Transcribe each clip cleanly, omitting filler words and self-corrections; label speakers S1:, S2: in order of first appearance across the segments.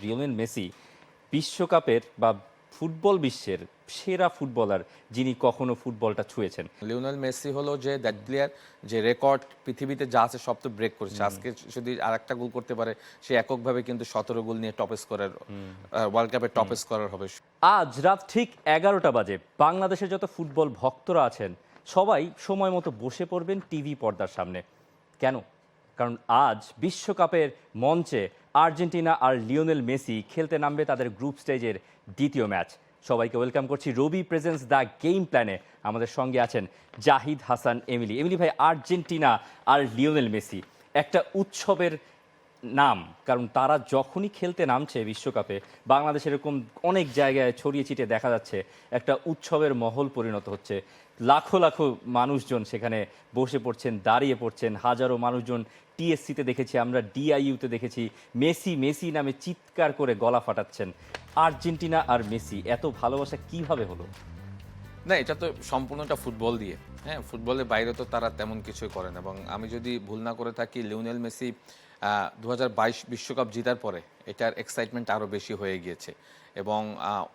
S1: Lionel Messi বিশ্বকাপের বা football বিশ্বের সেরা ফুটবলার যিনি কখনো ফুটবলটা ছুঁয়েছেন।
S2: লিওনেল মেসি হলো যে দ্যাট প্লেয়ার যে রেকর্ড পৃথিবীতে যা আছে সব তো ব্রেক করেছে। আজকে যদি আরেকটা গোল করতে পারে, সে এককভাবে কিন্তু 17 গোল নিয়ে টপ স্কোরার, ওয়ার্ল্ড কাপের টপ স্কোরার হবে।
S1: আজ রাত ঠিক 11টা বাজে বাংলাদেশের যত ফুটবল ভক্তরা আছেন সবাই সময় মতো বসে পড়বেন টিভি পর্দার সামনে। কেন? কারণ আজ বিশ্বকাপের মঞ্চে আর্জেন্টিনা আর লিওনেল মেসি খেলতে নামবে তাদের গ্রুপ স্টেজের দ্বিতীয় ম্যাচ। সবাইকে ওয়েলকাম করছি রবি প্রেজেন্স দ্য গেম প্ল্যানে। আমাদের সঙ্গে আছেন জাহিদ হাসান এমিলি। এমিলি ভাই, আর্জেন্টিনা আর লিওনেল মেসি একটা উৎসবের নাম, কারণ তারা যখনই খেলতে নামছে বিশ্বকাপে বাংলাদেশ এরকম অনেক জায়গায় ছড়িয়ে ছিটিয়ে দেখা যাচ্ছে একটা উৎসবের মহল পরিণত হচ্ছে। লাখো লাখো মানুষজন সেখানে বসে পড়ছেন, দাঁড়িয়ে পড়ছেন, হাজারো মানুষজন টিএসসিতে দেখেছি, আমরা ডিআইইউতে দেখেছি মেসি মেসি নামে চিৎকার করে গলা ফাটাচ্ছেন। আর্জেন্টিনা আর মেসি এত ভালোবাসা কিভাবে হলো?
S2: না, এটা তো সম্পূর্ণটা ফুটবল দিয়ে। হ্যাঁ, ফুটবলের বাইরে তো তারা তেমন কিছুই করে না। এবং আমি যদি ভুল না করে থাকি, লিওনেল মেসি 2022 বিশ্বকাপ জেতার পরে এটার এক্সাইটমেন্ট আরও বেশি হয়ে গিয়েছে। এবং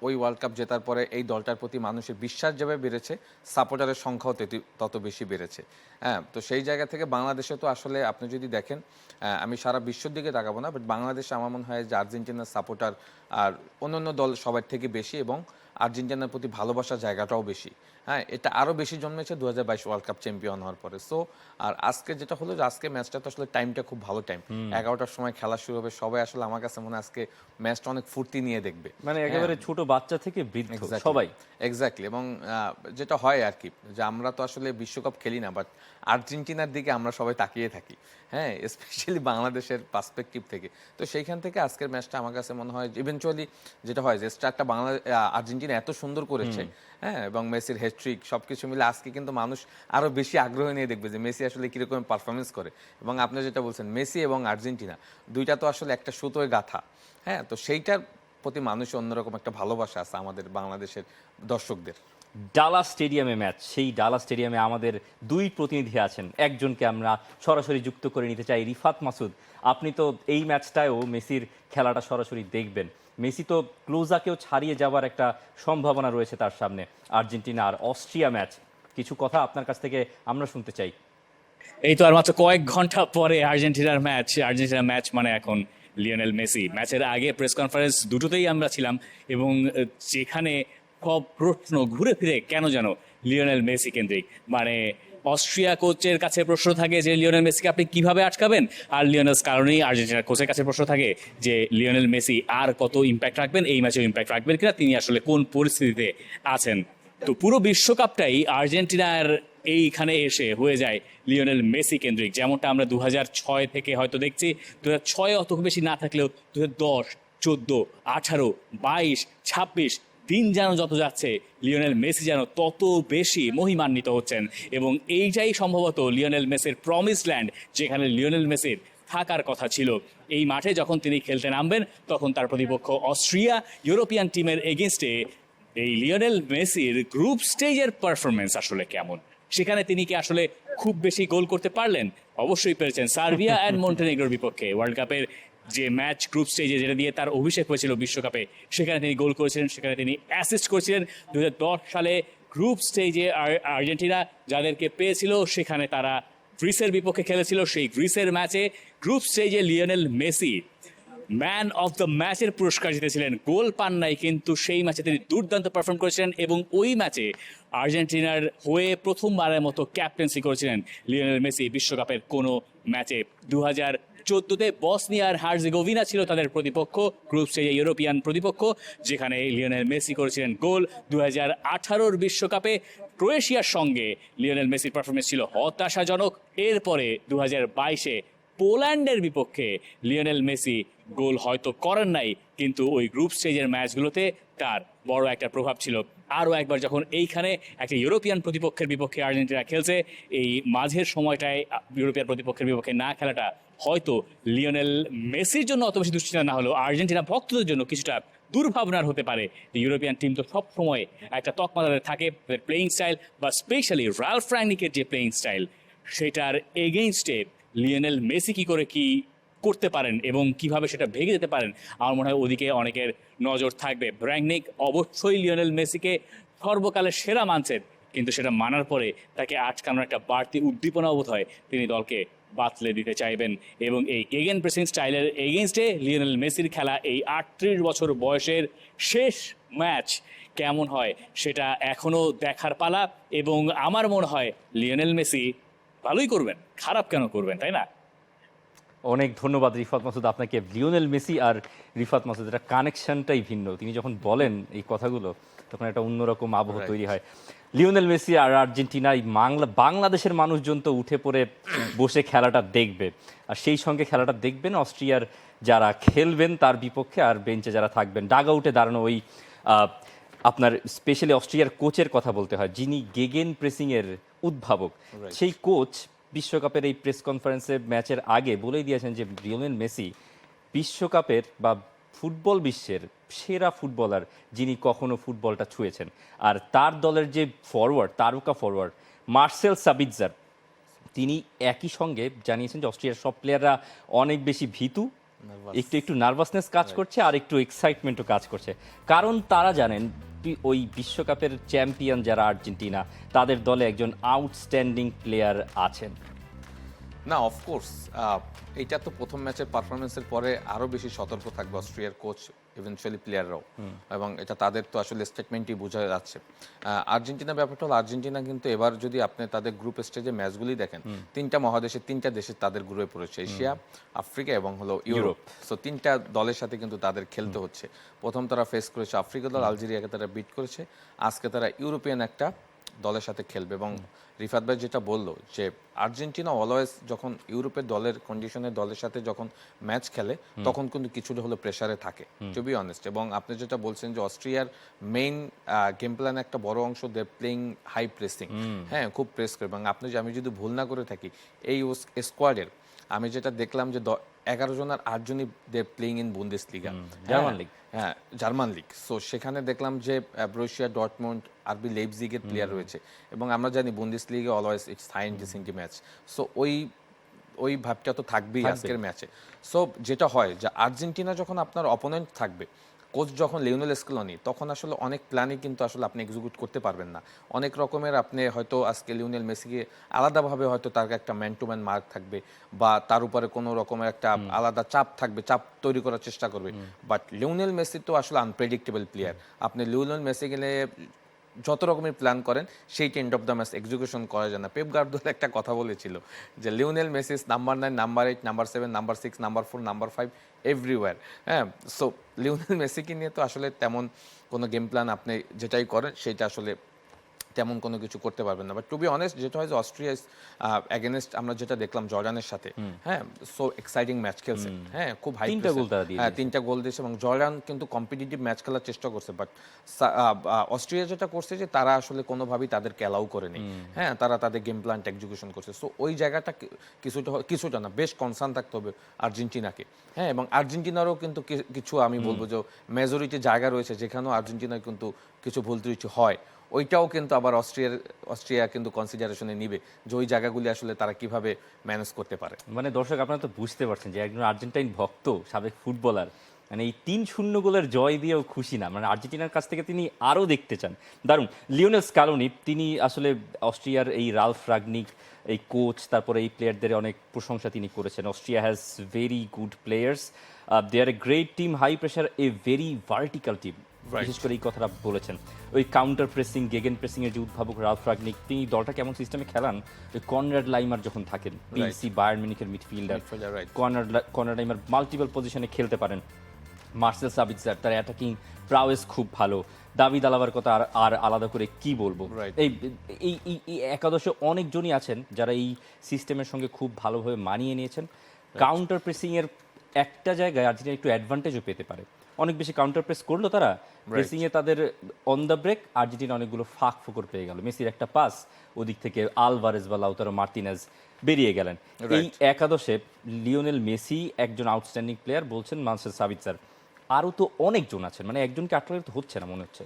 S2: ওই ওয়ার্ল্ড কাপ জেতার পরে এই দলটার প্রতি মানুষের বিশ্বাস যেভাবে বেড়েছে, সাপোর্টারের সংখ্যাও তত বেশি বেড়েছে। হ্যাঁ, তো সেই জায়গা থেকে বাংলাদেশে তো আসলে আপনি যদি দেখেন, আমি সারা বিশ্বর দিকে তাকাবো না, বাট বাংলাদেশে আমার মনে হয় যে আর্জেন্টিনার সাপোর্টার আর অন্যান্য দল সবার থেকে বেশি, এবং আর্জেন্টিনার প্রতি ভালোবাসার জায়গাটাও বেশি। হ্যাঁ, এটা আরও বেশি জন্মেছে 2022 ওয়ার্ল্ড কাপ চ্যাম্পিয়ন হওয়ার পরে। সো আর আজকে যেটা হলো যে আজকে ম্যাচটা তো আসলে টাইমটা খুব ভালো টাইম, 11টার সময় খেলা শুরু হবে। সবাই আসলে আমার কাছে মনে হয় আজকে ম্যাচটা অনেক ফুর্তি নিয়ে দেখবে,
S1: মানে একেবারে ছোট বাচ্চা থেকে বৃদ্ধ সবাই।
S2: এক্স্যাক্টলি। এবং যেটা হয় আর কি, যে আমরা তো আসলে বিশ্বকাপ খেলি না, বাট আর্জেন্টিনার দিকে আমরা সবাই তাকিয়ে থাকি। হ্যাঁ, স্পেশালি বাংলাদেশের পার্সপেক্টিভ থেকে। তো সেইখান থেকে আজকের ম্যাচটা আমার কাছে মনে হয় ইভেনচুয়ালি যেটা হয় যে স্টারটা আর্জেন্টিনা এত সুন্দর করেছে, হ্যাঁ, এবং মেসির হ্যাট্রিক সবকিছু মিলে আজকে কিন্তু মানুষ আরো বেশি আগ্রহ নিয়ে দেখবে যে মেসি আসলে কিরকম পারফরমেন্স করে। এবং আপনি যেটা বলছেন, মেসি এবং আর্জেন্টিনা দুইটা তো আসলে একটা সুতোয় গাথা। হ্যাঁ, তো সেইটার প্রতি মানুষের অন্যরকম একটা ভালোবাসা আছে আমাদের বাংলাদেশের দর্শকদের।
S1: ডালাস স্টেডিয়ামে ম্যাচ, সেই ডালাস স্টেডিয়ামে আমাদের দুই প্রতিনিধি আছেন। একজনকে আমরা সরাসরি যুক্ত করে নিতে চাই, রিফাত মাসুদ। আপনি তো এই ম্যাচটায়ও মেসির খেলাটা সরাসরি দেখবেন। মেসি তো ক্লোজাকেও ছাড়িয়ে যাওয়ার একটা সম্ভাবনা রয়েছে তার সামনে। আর্জেন্টিনা আর অস্ট্রিয়া ম্যাচ, কিছু কথা আপনার কাছ থেকে আমরা শুনতে চাই।
S3: এই তো আর মাত্র কয়েক ঘন্টা পরে আর্জেন্টিনার ম্যাচ মানে এখন লিওনেল মেসি। ম্যাচের আগে প্রেস কনফারেন্স দুটোতেই আমরা ছিলাম, এবং যেখানে সব প্রশ্ন ঘুরে ফিরে কেন যেন লিওনেল মেসি কেন্দ্রিক। মানে অস্ট্রিয়া কোচের কাছে প্রশ্ন থাকে যে লিওনেল মেসিকে আপনি কিভাবে আটকাবেন, আর লিওনেল কারণেই আর্জেন্টিনার কোচের কাছে প্রশ্ন থাকে যে লিওনেল মেসি আর কত ইম্প্যাক্ট রাখবেন, এই ম্যাচেও ইম্প্যাক্ট রাখবেন কিনা, তিনি আসলে কোন পরিস্থিতিতে আছেন। তো পুরো বিশ্বকাপটাই আর্জেন্টিনার এইখানে এসে হয়ে যায় লিওনেল মেসি কেন্দ্রিক। যেমনটা আমরা 2006 থেকে হয়তো দেখছি, 2006 অত বেশি না থাকলেও 2010, 14, 18, 22, 26 দিন যেন যত যাচ্ছে লিওনেল মেসি যেন তত বেশি মহিমান্বিত হচ্ছেন। এবং এইটাই সম্ভবত লিওনেল মেসির প্রমিস ল্যান্ড, যেখানে লিওনেল মেসির থাকার কথা ছিল। এই মাঠে যখন তিনি খেলতে নামবেন তখন তার প্রতিপক্ষ অস্ট্রিয়া। ইউরোপিয়ান টিমের এগেনস্টে এই লিওনেল মেসির গ্রুপ স্টেজের পারফরমেন্স আসলে কেমন, সেখানে তিনি কি আসলে খুব বেশি গোল করতে পারলেন? অবশ্যই পেরেছেন। সার্বিয়া অ্যান্ড মন্টেনেগ্রোর বিপক্ষে ওয়ার্ল্ড কাপের যে ম্যাচ গ্রুপ স্টেজে, যেটা দিয়ে তার অভিষেক হয়েছিল বিশ্বকাপে, সেখানে তিনি গোল করেছিলেন, সেখানে তিনি অ্যাসিস্ট করেছিলেন। 2010 সালে গ্রুপ স্টেজে আর্জেন্টিনা যাদেরকে পেয়েছিল, সেখানে তারা গ্রিসের বিপক্ষে খেলেছিল। সেই গ্রিসের ম্যাচে গ্রুপ স্টেজে Lionel Messi man of the ম্যাচের পুরস্কার জিতেছিলেন। গোল পান নাই, কিন্তু সেই ম্যাচে তিনি দুর্দান্ত পারফর্ম করেছিলেন, এবং ওই ম্যাচে আর্জেন্টিনার হয়ে প্রথমবারের মতো ক্যাপ্টেন্সি করেছিলেন লিওনেল মেসি বিশ্বকাপের কোনো ম্যাচে। 2014-তে বসনিয়ার হার্জেগোভিনা ছিল তাদের প্রতিপক্ষ, গ্রুপ স্টেজে ইউরোপিয়ান প্রতিপক্ষ, যেখানে লিওনেল মেসি করেছিলেন গোল। 2018-র বিশ্বকাপে ক্রোয়েশিয়ার সঙ্গে লিওনেল মেসির পারফরমেন্স ছিল হতাশাজনক। এরপরে 2022-এ পোল্যান্ডের বিপক্ষে লিওনেল মেসি গোল হয়তো করেন নাই, কিন্তু ওই গ্রুপ স্টেজের ম্যাচগুলোতে তার বড় একটা প্রভাব ছিল। আরও একবার যখন এইখানে একটা ইউরোপিয়ান প্রতিপক্ষের বিপক্ষে আর্জেন্টিনা খেলছে, এই মাঝের সময়টায় ইউরোপিয়ান প্রতিপক্ষের বিপক্ষে না খেলাটা হয়তো লিওনেল মেসির জন্য অত বেশি দুশ্চিন্তা না হলেও আর্জেন্টিনা ভক্তদের জন্য কিছুটা দুর্ভাবনার হতে পারে। ইউরোপিয়ান টিম তো সবসময় একটা তকমা তাদের থাকে, প্লেয়িং স্টাইল বা স্পেশালি রালফ রানিকের যে প্লেয়িং স্টাইল, সেটার এগেইনস্টে লিওনেল মেসি কি করে কি করতে পারেন এবং কিভাবে সেটা ভেঙে যেতে পারেন, আমার মনে হয় ওদিকে অনেকের নজর থাকবে। ব্র্যাঙ্কনিক অবশ্যই লিওনেল মেসিকে সর্বকালের সেরা মানছেন, কিন্তু সেটা মানার পরে তাকে আটকানোর একটা বাড়তি উদ্দীপনা বোধ হয় তিনি দলকে বাতলে দিতে চাইবেন। এবং এই গেগেন প্রেসিং স্টাইলের এগেনস্টে লিওনেল মেসির খেলা এই 38 বছর বয়সের শেষ ম্যাচ কেমন হয় সেটা এখনও দেখার পালা। এবং আমার মনে হয় লিওনেল মেসি ভালোই করবেন, খারাপ কেন করবেন, তাই না?
S1: অনেক ধন্যবাদ রিফাত মাসুদ আপনাকে। লিওনেল মেসি আর রিফাত মাসুদ এটা কানেকশনটাই ভিন্ন। তিনি যখন বলেন এই কথাগুলো তখন একটা অন্যরকম আবহ তৈরি হয়। লিওনেল মেসি আর আর্জেন্টিনা, এই বাংলাদেশের মানুষজন তো উঠে পড়ে বসে খেলাটা দেখবে, আর সেই সঙ্গে খেলাটা দেখবেন অস্ট্রিয়ার যারা খেলবেন তার বিপক্ষে, আর বেঞ্চে যারা থাকবেন। ডাগ আউটে দাঁড়ানো ওই আপনার স্পেশালি অস্ট্রিয়ার কোচের কথা বলতে হয়, যিনি গেগেন প্রেসিংয়ের উদ্ভাবক। সেই কোচ বিশ্বকাপের এই প্রেস কনফারেন্সে ম্যাচের আগে বলেই দিয়েছেন যে লিওনেল মেসি বিশ্বকাপের বা ফুটবল বিশ্বের সেরা ফুটবলার যিনি কখনো ফুটবলটা ছুঁয়েছেন। আর তার দলের যে ফরওয়ার্ড, তারকা ফরওয়ার্ড মার্সেল সাবিৎজার, তিনি একই সঙ্গে জানিয়েছেন যে অস্ট্রিয়ার সব প্লেয়াররা অনেক বেশি ভীতু, একটু নার্ভাসনেস কাজ করছে আর একটু এক্সাইটমেন্টও কাজ করছে, কারণ তারা জানেন ওই বিশ্বকাপের চ্যাম্পিয়ন যারা আর্জেন্টিনা, তাদের দলে একজন আউটস্ট্যান্ডিং প্লেয়ার আছেন।
S2: না, অফকোর্স এটা তো প্রথম ম্যাচের পারফরমেন্সের পরে আরো বেশি সতর্ক থাকবে অস্ট্রিয়ার কোচ, ইভেনচুয়ালি প্লেয়াররাও, এবং এটা তাদের তো আসলে স্টেটমেন্টই বোঝা যাচ্ছে। আর্জেন্টিনা ব্যাপারটা হলো, আর্জেন্টিনা কিন্তু এবার যদি আপনি তাদের গ্রুপ স্টেজে ম্যাচগুলি দেখেন, 3টা মহাদেশের 3টা দেশে তাদের গ্রুপে পড়েছে, এশিয়া, আফ্রিকা এবং হলো ইউরোপ। সো 3টা দলের সাথে কিন্তু তাদের খেলতে হচ্ছে। প্রথম তারা ফেস করেছে আফ্রিকা দল, আলজেরিয়াকে তারা বিট করেছে, আজকে তারা ইউরোপিয়ান একটা দলের সাথে খেলবে। এবং রিফাত ভাই যেটা বললো যে আর্জেন্টিনা অলওয়েজ যখন ইউরোপের দলের কন্ডিশনের দলের সাথে যখন ম্যাচ খেলে তখন কিন্তু কিছুটা হলো প্রেসারে থাকে, টু বি অনেস্ট। এবং আপনি যেটা বলছেন যে অস্ট্রিয়ার মেইন গেম প্ল্যান একটা বড় অংশ দে প্লেইং হাই প্রেসিং, হ্যাঁ, খুব প্রেস করে। এবং আমি যদি ভুল না করে থাকি এই স্কোয়াডের আমি যেটা দেখলাম যে 11 জন আর 8 জনই they playing in Bundesliga,
S1: German league.
S2: হ্যাঁ, জার্মান লিগ। সো সেখানে দেখলাম যে ব্রুসিয়া ডর্টমুন্ড, আরবি লেইপজিগের প্লেয়ার রয়েছে, এবং আমরা জানি Bundesliga always it's high intensity match. So ওই ভাবটা তো থাকবেই আজকের ম্যাচে। সো যেটা হয় যে আর্জেন্টিনা যখন আপনার অপোনেন্ট থাকবে, কোচ যখন লিওনেল স্কেলনি, তখন আসলে অনেক প্ল্যানই কিন্তু আসলে আপনি এক্সিকিউট করতে পারবেন না। অনেক রকমের আপনি হয়তো আজকে লিওনেল মেসিকে আলাদাভাবে হয়তো তার একটা ম্যান টু ম্যান মার্ক থাকবে, বা তার উপরে কোনো রকমের একটা আলাদা চাপ থাকবে, চাপ তৈরি করার চেষ্টা করবে। বাট লিওনেল মেসি তো আসলে আনপ্রেডিক্টেবল প্লেয়ার। আপনি লিওনেল মেসি গেলে যত রকমের প্ল্যান করেন সেইটা end of the match execution করা যায় না। পেপ গার্দিওলা একটা কথা বলেছিল যে Lionel Messi is number 9, number 8, number 7, number 6, number 4, number 5 everywhere. হ্যাঁ, সো লিওনেল মেসিকে নিয়ে তো আসলে তেমন কোনো গেম প্ল্যান আপনি যেটাই করেন সেটা আসলে তেমন কোনো কিছু করতে পারবেন না। বাট টু বি অনেস্ট, যেটা হয় যে অস্ট্রিয়া এগেনস্ট আমরা যেটা দেখলাম জর্ডানের সাথে, হ্যাঁ, সো এক্সাইটিং ম্যাচ খেলছে, হ্যাঁ, খুব হাই,
S1: 3টা গোল তারা দিয়েছে।
S2: হ্যাঁ, 3টা গোল দিয়েছে, এবং জর্ডান কিন্তু কম্পিটিটিভ ম্যাচ খেলার চেষ্টা করছে। বাট অস্ট্রিয়া যেটা করছে যে তারা আসলে কোনোভাবেই তাদেরকে অ্যালাউ করেনি, হ্যাঁ, তারা তাদের গেম প্ল্যানটা এক্সিকিউশন করছে। সো ওই জায়গাটা কিছুটা না বেশ কনসার্ন থাকতে হবে আর্জেন্টিনাকে, হ্যাঁ। এবং আর্জেন্টিনারও কিন্তু কিছু আমি বলবো যে মেজরিটি জায়গা রয়েছে যেখানেও আর্জেন্টিনার কিন্তু কিছু ভুল ত্রুটি হয়, ওইটাও কিন্তু আবার অস্ট্রিয়া কিন্তু কনসিডারেশনে নিবে যে ওই জায়গাগুলি আসলে তারা কিভাবে ম্যানেজ করতে পারে।
S1: মানে দর্শক আপনারা তো বুঝতে পারছেন যে একজন আর্জেন্টাইন ভক্ত, সাবেক ফুটবলার, মানে এই 3-0 গোলের জয় দিয়েও খুশি না, মানে আর্জেন্টিনার কাছ থেকে তিনি আরও দেখতে চান। দারুণ। লিওনেল স্কালোনি, তিনি আসলে অস্ট্রিয়ার এই রালফ রাগনিক এই কোচ, তারপরে এই প্লেয়ারদের অনেক প্রশংসা তিনি করেছেন। Austria has very good players, they are a great team, high pressure, a very vertical team. বিশেষ করে এই কথাটা বলেছেন। ওই কাউন্টার প্রেসিং, গেগেন প্রেসিং এর যে উদ্ভাবক রালফ রাগনিক, তিনি দলটা কেমন সিস্টেমে খেলান, ওই কনরাড লাইমার যখন থাকেন, পিএসজি বায়ার্ন মিউনিখের মিডফিল্ডার, কনরাড লাইমার মাল্টিপল পজিশনে খেলতে পারেন। মার্সেল সাবিৎজার, তার অ্যাটাকিং প্রাওয়েস খুব ভালো। দাভিদ আলাবার কথা আর আলাদা করে কি বলবো। এই একাদশে অনেকজনই আছেন যারা এই সিস্টেমের সঙ্গে খুব ভালোভাবে মানিয়ে নিয়েছেন। কাউন্টার প্রেসিং এর একটা জায়গায় আর্জেন্টিনা একটু অ্যাডভান্টেজও পেতে পারে। অনেক বেশি কাউন্টার প্রেস করলো তারা, প্রেসিং এ তাদের অন দ্য ব্রেক আর্জেন্টিনা অনেকগুলো ফাঁক ফোকর পেয়ে গেল। মেসির একটা পাস, ওদিক থেকে আলভারেজ বা লাউতারো মার্টিনেজ বেরিয়ে গেলেন। এই একাদশে লিওনেল মেসি একজন আউটস্ট্যান্ডিং প্লেয়ার বলছেন মার্সেল সাবিৎজার, আরও তো অনেকজন আছেন, মানে একজনকে আটকালে তো হচ্ছে না মনে হচ্ছে।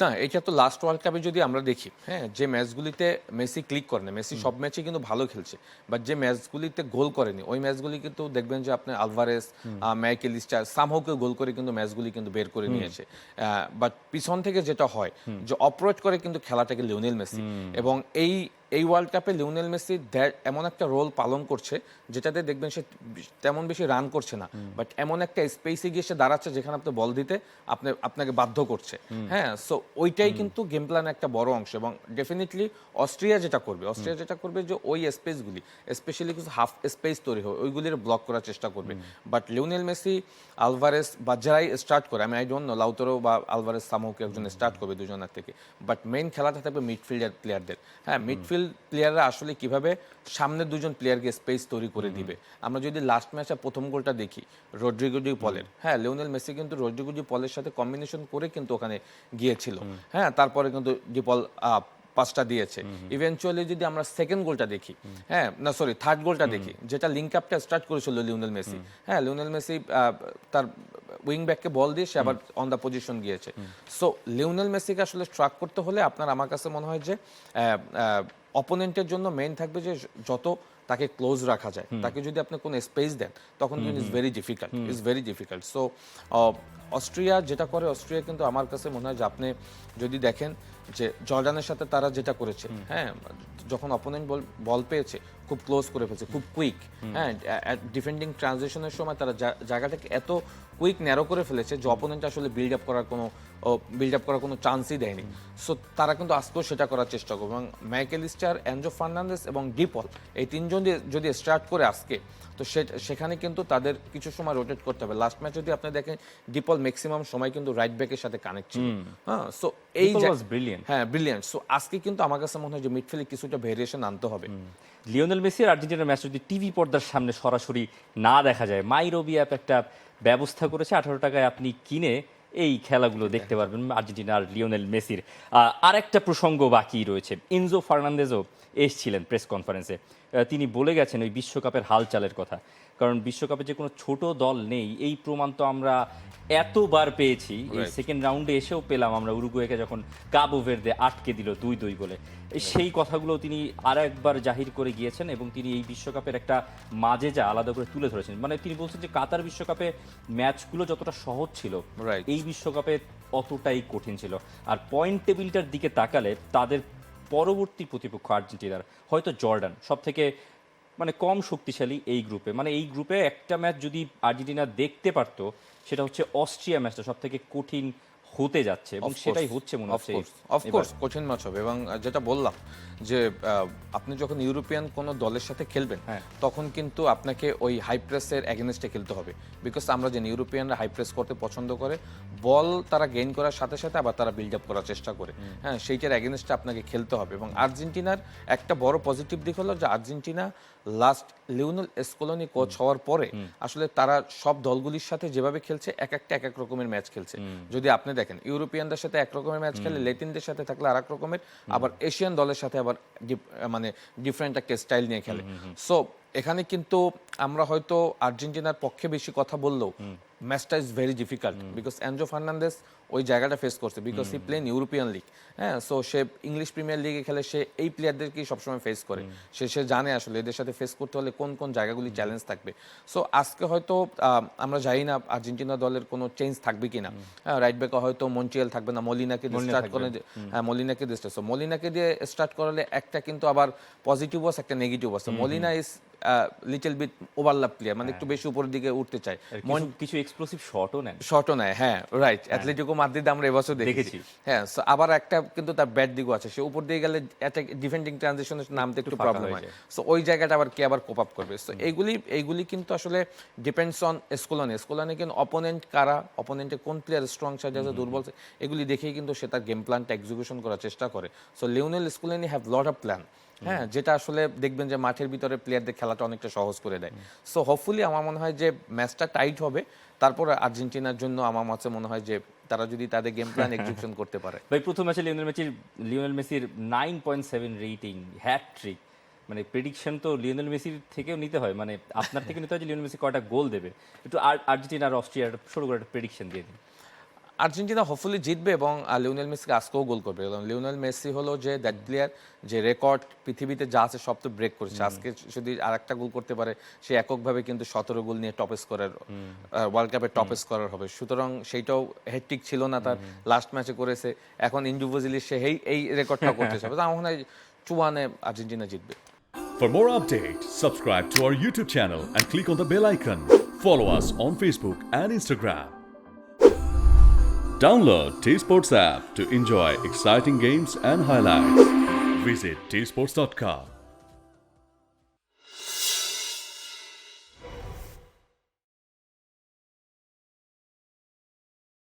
S2: না, এটা তো লাস্ট ওয়ার্ল্ড কাপে যদি আমরা দেখি, হ্যাঁ, যে ম্যাচগুলিতে মেসি ক্লিক করে না, মেসি সব ম্যাচে কিন্তু ভালো খেলছে, বাট যে ম্যাচগুলিতে গোল করেনি ওই ম্যাচগুলি কিন্তু দেখবেন যে আপনি আলভারেস, ম্যাকএলিস্টার সামহাউকে গোল করে কিন্তু ম্যাচগুলি কিন্তু বের করে নিয়েছে। বাট পিছন থেকে যেটা হয় যে অপারেট করে কিন্তু খেলাটাকে লিওনেল মেসি, এবং এই ওয়ার্ল্ড কাপে লিওনেল মেসি এমন একটা রোল পালন করছে যেটাতে দেখবেন সে তেমন বেশি রান করছে না, বাট এমন একটা স্পেসে গিয়ে সে দাঁড়াচ্ছে যেখানে আপনি বল দিতে আপনাকে বাধ্য করছে। হ্যাঁ, সো ওইটাই কিন্তু গেম প্ল্যান একটা বড় অংশ, এবং ডেফিনেটলি অস্ট্রিয়া যেটা করবে যে ওই স্পেসগুলি, স্পেশালি কিছু হাফ স্পেস তৈরি হয় ওইগুলির ব্লক করার চেষ্টা করবে। বাট লিওনেল মেসি, আলভারেস বা যারাই স্টার্ট করে, আমি আই ডোন্ট নো লাউতারো বা আলভারেস সামহাউকে একজন স্টার্ট করবে দুজনের থেকে, বাট মেইন খেলাটা থাকবে মিডফিল্ডার প্লেয়ারদের। হ্যাঁ, মিডফিল্ড প্লেয়াররা আসলে কিভাবে সামনের দুজন প্লেয়ারকে স্পেস তৈরি করে দিবে। আমরা যদি লাস্ট ম্যাচে প্রথম গোলটা দেখি রদ্রিগো ডি পলের, হ্যাঁ, লিওনেল মেসি কিন্তু রদ্রিগো ডি পলের সাথে কম্বিনেশন করে কিন্তু ওখানে গিয়েছিল। হ্যাঁ, তারপরে কিন্তু ডি পল পাসটা দিয়েছে। ইভেনচুয়ালি যদি আমরা সেকেন্ড গোলটা দেখি, হ্যাঁ না সরি থার্ড গোলটা দেখি, যেটা লিঙ্ক আপটা স্টার্ট করেছিল লিওনেল মেসি, হ্যাঁ, লিওনেল মেসি তার উইং ব্যাককে বল দিয়ে সে আবার অন দ্য পজিশন গিয়েছে। সো লিওনেল মেসিকে আসলে স্ট্রাক করতে হলে আপনার, আমার কাছে মনে হয় যে অপোনেন্টের জন্য মেইন থাকবে যে যত তাকে ক্লোজ রাখা যায়, তাকে যদি আপনি কোনো স্পেস দেন তখন কিন্তু is very difficult. So Austria যেটা করে, অস্ট্রিয়া কিন্তু আমার কাছে মনে হয় যে আপনি যদি দেখেন যে জর্ডানের সাথে তারা যেটা করেছে, হ্যাঁ, যখন অপোনেন্ট বল পেয়েছে খুব ক্লোজ করে ফেলছে, খুব কুইক, হ্যাঁ, ডিফেন্ডিং ট্রানজিশনের সময় তারা জায়গাটাকে এত কুইক ন্যারো করে ফেলেছে যে অপোনেন্ট আসলে বিল্ড আপ করার কোনো চান্সই দেয়নি। সো তারা কিন্তু আজকেও সেটা করার চেষ্টা করবে, এবং ম্যাকএলিস্টার, এনজো ফার্নান্দেস এবং ডিপল এই তিনজন যদি স্টার্ট করে আজকে, তো সেখানে কিন্তু তাদের কিছু সময় রোটেট করতে হবে। লাস্ট ম্যাচ যদি আপনি দেখেন ডিপল ম্যাক্সিমাম সময় কিন্তু রাইট ব্যাকের সাথে কানেক্ট ছিল। হ্যাঁ, সো এই ব্রিলিয়ান্ট। সো আজকে কিন্তু আমার কাছে মনে হয় যে মিডফিল্ডে কিছুটা ভেরিয়েশন আনতে হবে।
S1: লিওনেল মেসি আর আর্জেন্টিনার ম্যাচ যদি টিভি পর্দার সামনে সরাসরি না দেখা যায়, মাইরবি অ্যাপ একটা ব্যবস্থা করেছে, 18 টাকায় আপনি কিনে এই খেলাগুলো দেখতে পারবেন আর্জেন্টিনা আর লিওনেল মেসির। আর একটা প্রসঙ্গ বাকি রয়েছে, এনজো ফার্নান্দেজও এসেছিলেন প্রেস কনফারেন্সে, তিনি বলে গেছেন ওই বিশ্বকাপের হালচালের কথা। কারণ বিশ্বকাপে যে কোনো ছোট দল নেই এই প্রমাণ তো আমরা এতবার পেয়েছি, এই সেকেন্ড রাউন্ডে এসেও পেলাম আমরা উরুগুয়েকে যখন কাবো ভের্দে আটকে দিল 2-2 গোলে। সেই কথাগুলো তিনি আর একবার জাহির করে গিয়েছেন, এবং তিনি এই বিশ্বকাপের একটা মাঝে যা আলাদা করে তুলে ধরেছেন। মানে তিনি বলছেন যে কাতার বিশ্বকাপে ম্যাচগুলো যতটা সহজ ছিল, এই বিশ্বকাপে অতটাই কঠিন ছিল। আর পয়েন্ট টেবিলটার দিকে তাকালে তাদের পরবর্তী প্রতিপক্ষ আর্জেন্টিনার হয়তো জর্ডান সব থেকে মানে কম শক্তিশালী এই গ্রুপে। মানে এই গ্রুপে একটা ম্যাচ যদি আর্জেন্টিনা দেখতে পারতো সেটা হচ্ছে অস্ট্রিয়া ম্যাচটা সব থেকে কঠিন হতে যাচ্ছে, এবং সেটাই হচ্ছে মনে হচ্ছে।
S2: অফকোর্স কঠিন ম্যাচ হবে, এবং যেটা বললাম যে আপনি যখন ইউরোপিয়ান কোনো দলের সাথে খেলবেন তখন কিন্তু আপনাকে ওই হাই প্রেসের এগেনস্টে খেলতে হবে, বিকজ আমরা জানি ইউরোপিয়ানরা হাই প্রেস করতে পছন্দ করে, বল তারা গেইন করার সাথে সাথে আবার তারা বিল্ড আপ করার চেষ্টা করে। হ্যাঁ, সেইটার এগেনস্টে আপনাকে খেলতে হবে। এবং আর্জেন্টিনার একটা বড় পজিটিভ দিক হলো যে Argentina last Lionel Scaloni coach হওয়ার পরে আসলে তারা সব দলগুলির সাথে যেভাবে খেলছে এক এক রকমের ম্যাচ খেলছে। যদি আপনি দেখেন ইউরোপিয়ানদের সাথে এক রকমের ম্যাচ খেলে, ল্যাটিনদের সাথে থাকলে আর এক রকমের, আবার এশিয়ান দলের সাথে আবার মানে ডিফারেন্ট একটা স্টাইল নিয়ে খেলে। সো এখানে কিন্তু আমরা হয়তো আর্জেন্টিনার পক্ষে বেশি কথা বললেও ম্যাচটা is very difficult, because Enzo Fernandes ওই জায়গাটা ফেস করছে, because he plays in European league. হ্যাঁ, সো সে ইংলিশ প্রিমিয়ার লিগে খেলে, সে এই প্লেয়ারদেরকেই সবসময় ফেস করে, সে জানে আসলে এদের সাথে ফেস করতে হলে কোন কোন জায়গাগুলি চ্যালেঞ্জ থাকবে। সো আজকে হয়তো আমরা জানি না আর্জেন্টিনা দলের কোনো চেঞ্জ থাকবে কিনা। হ্যাঁ, রাইট ব্যাকে হয়তো মন্টিয়েল থাকবে না, মলিনাকে দিয়ে স্টার্ট করে, হ্যাঁ মলিনাকে দিয়ে স্টার্ট, সো মলিনাকে দিয়ে স্টার্ট করালে একটা কিন্তু আবার পজিটিভ আছে, একটা নেগেটিভ আছে। Molina is little bit overlap player, মানে একটু বেশি উপরের দিকে উঠতে চায়,
S1: কিছু এক্সপ্লোসিভ
S2: শটও নেয়। হ্যাঁ, রাইট, অ্যাটলেটিকো মাদ্রিদ আমরা এবছর দেখেছি। হ্যাঁ, আবার একটা কিন্তু তার ব্যাড দিকও আছে, সে উপর দিয়ে গেলে একটা ডিফেন্ডিং ট্রানজিশনের নামতে একটু প্রবলেম হয়। সো ওই জায়গাটা আবার কে আবার কোপ আপ করবে। সো এইগুলি কিন্তু আসলে ডিপেন্ডস অন স্কোলানি কিন্তু অপোনেন্ট কারা, অপোনেন্টে কোন প্লেয়ার স্ট্রং সাইড আছে, দুর্বল, এগুলি দেখেই কিন্তু সে তার গেম প্ল্যানটা এক্সিকিউশন করার চেষ্টা করে। So Lionel Scaloni have lot of plan, হ্যাঁ, যেটা আসলে দেখবেন যে মাঠের ভিতরে প্লেয়ারদের খেলাটা অনেকটা সহজ করে দেয়। সো হোপফুলি আমার মনে হয় যে ম্যাচটা টাইট হবে, তারপর আর্জেন্টিনার জন্য আমার কাছে মনে হয় যে তারা যদি তাদের গেম প্ল্যান এক্সিকিউশন করতে পারে।
S1: ভাই, প্রথম ম্যাচে লিওনেল মেসির 9.7 রেটিং, হ্যাটট্রিক, মানে প্রেডিকশন তো লিওনেল মেসির থেকেও নিতে হয়, মানে আপনার থেকে নিতে হয় যে লিওনেল মেসি কয়টা গোল দেবে। একটু আর্জেন্টিনা আর অস্ট্রিয়ার শুরু করে একটা প্রেডিকশন দিয়ে দিন।
S2: আর্জেন্টিনা হোপফুলি জিতবে এবং লিওনেল মেসিকে আজকেও গোল করবে, এবং লিওনেল মেসি হলো যে দ্যাট প্লেয়ার যে রেকর্ড পৃথিবীতে যা আছে সব তো ব্রেক করেছে। আজকে যদি আরেকটা গোল করতে পারে, সে এককভাবে কিন্তু 17 গোল নিয়ে টপ স্কোরার, ওয়ার্ল্ড কাপের টপ স্কোরার হবে। সুতরাং সেইটাও হ্যাটট্রিক ছিল না তার, লাস্ট ম্যাচে করেছে। এখন ইন্ডিভিজুয়ালি সে এই রেকর্ডটা করতে চাবে। আমার মনে হয় 2-1 আর্জেন্টিনা জিতবে।
S4: For more updates, subscribe to our YouTube channel and click on the bell icon. Follow us on Facebook and Instagram. Download T-Sports app to enjoy exciting games and highlights. Visit tsports.com.